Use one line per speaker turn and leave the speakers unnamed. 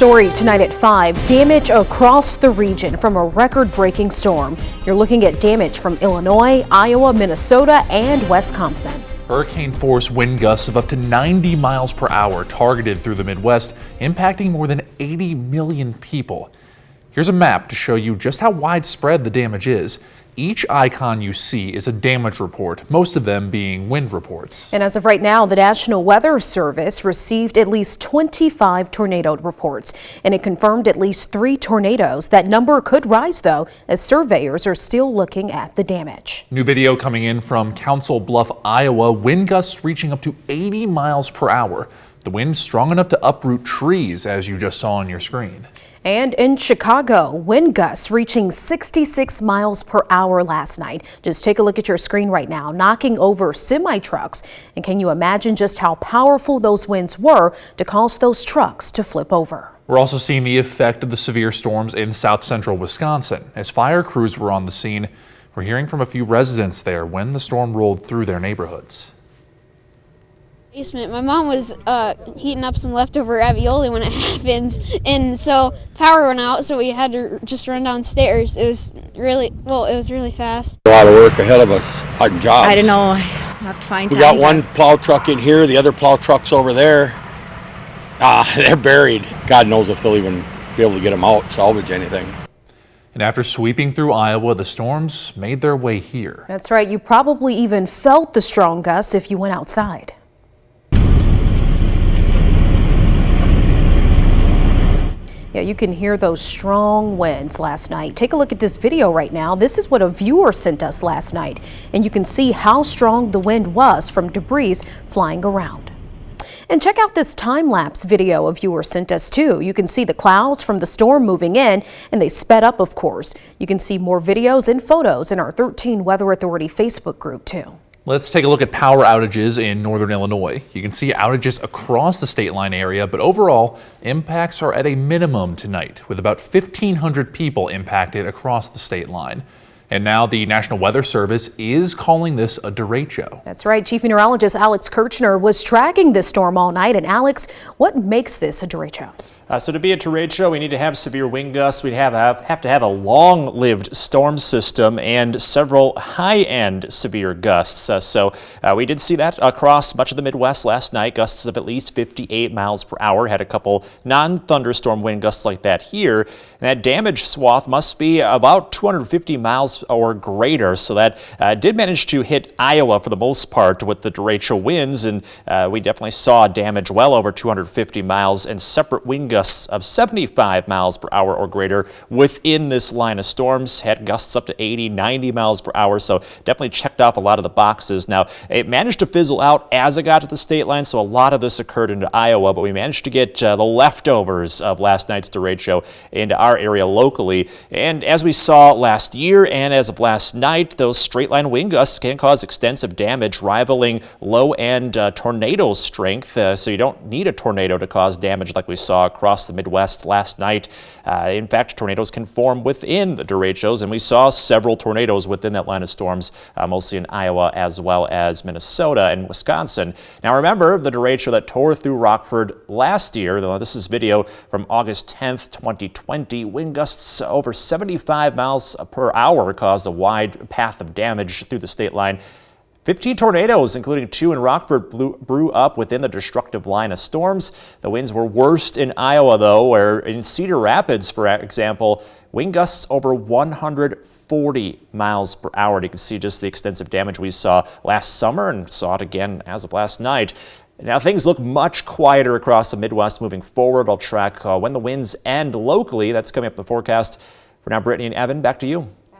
story tonight at 5. Damage across the region from a record-breaking storm. You're looking at damage from Illinois, Iowa, Minnesota, and Wisconsin.
Hurricane-force wind gusts of up to 90 miles per hour targeted through the Midwest, impacting more than 80 million people. Here's a map to show you just how widespread the damage is. Each icon you see is a damage report, most of them being wind reports.
And as of right now, the National Weather Service received at least 25 tornado reports, and it confirmed at least 3 tornadoes. That number could rise, though, as surveyors are still looking at the damage.
New video coming in from Council Bluff, Iowa. Wind gusts reaching up to 80 miles per hour. The wind strong enough to uproot trees, as you just saw on your screen.
And in Chicago, wind gusts reaching 66 miles per hour last night. Just take a look at your screen right now, knocking over semi-trucks. And can you imagine just how powerful those winds were to cause those trucks to flip over?
We're also seeing the effect of the severe storms in south central Wisconsin. As fire crews were on the scene, we're hearing from a few residents there when the storm rolled through their neighborhoods.
Basement. My mom was heating up some leftover ravioli when it happened, and so power went out, so we had to just run downstairs. It was really fast.
A lot of work ahead of us on jobs.
I don't know. I have to find time.
We got one plow truck in here, the other plow truck's over there. They're buried. God knows if they'll even be able to get them out, salvage anything.
And after sweeping through Iowa, the storms made their way here.
That's right. You probably even felt the strong gusts if you went outside. Yeah, you can hear those strong winds last night. Take a look at this video right now. This is what a viewer sent us last night, and you can see how strong the wind was from debris flying around. And check out this time-lapse video a viewer sent us too. You can see the clouds from the storm moving in, and they sped up, of course. You can see more videos and photos in our 13 Weather Authority Facebook group too.
Let's take a look at power outages in northern Illinois. You can see outages across the state line area, but overall, impacts are at a minimum tonight, with about 1,500 people impacted across the state line. And now the National Weather Service is calling this a derecho.
That's right. Chief Meteorologist Alex Kirchner was tracking this storm all night. And Alex, what makes this a derecho?
So to be a derecho, we need to have severe wind gusts. We have to have a long-lived storm system and several high-end severe gusts. So we did see that across much of the Midwest last night. Gusts of at least 58 miles per hour. Had a couple non-thunderstorm wind gusts like that here. And that damage swath must be about 250 miles or greater. So that did manage to hit Iowa for the most part with the derecho winds. And we definitely saw damage well over 250 miles and separate wind gusts of 75 miles per hour or greater within this line of storms. Had gusts up to 80, 90 miles per hour, so definitely checked off a lot of the boxes. Now, it managed to fizzle out as it got to the state line, so a lot of this occurred into Iowa, but we managed to get the leftovers of last night's derecho into our area locally. And as we saw last year and as of last night, those straight line wind gusts can cause extensive damage, rivaling low-end tornado strength, so you don't need a tornado to cause damage like we saw across the Midwest last night. In fact, tornadoes can form within the derechos, and we saw several tornadoes within that line of storms, mostly in Iowa as well as Minnesota and Wisconsin. Now remember, the derecho that tore through Rockford last year, though this is video from August 10th, 2020, wind gusts over 75 miles per hour caused a wide path of damage through the state line. 15 tornadoes, including 2 in Rockford, blew up within the destructive line of storms. The winds were worst in Iowa, though, where in Cedar Rapids, for example, wind gusts over 140 miles per hour. And you can see just the extensive damage we saw last summer and saw it again as of last night. Now things look much quieter across the Midwest moving forward. I'll track when the winds end locally. That's coming up in the forecast. For now, Brittany and Evan, back to you.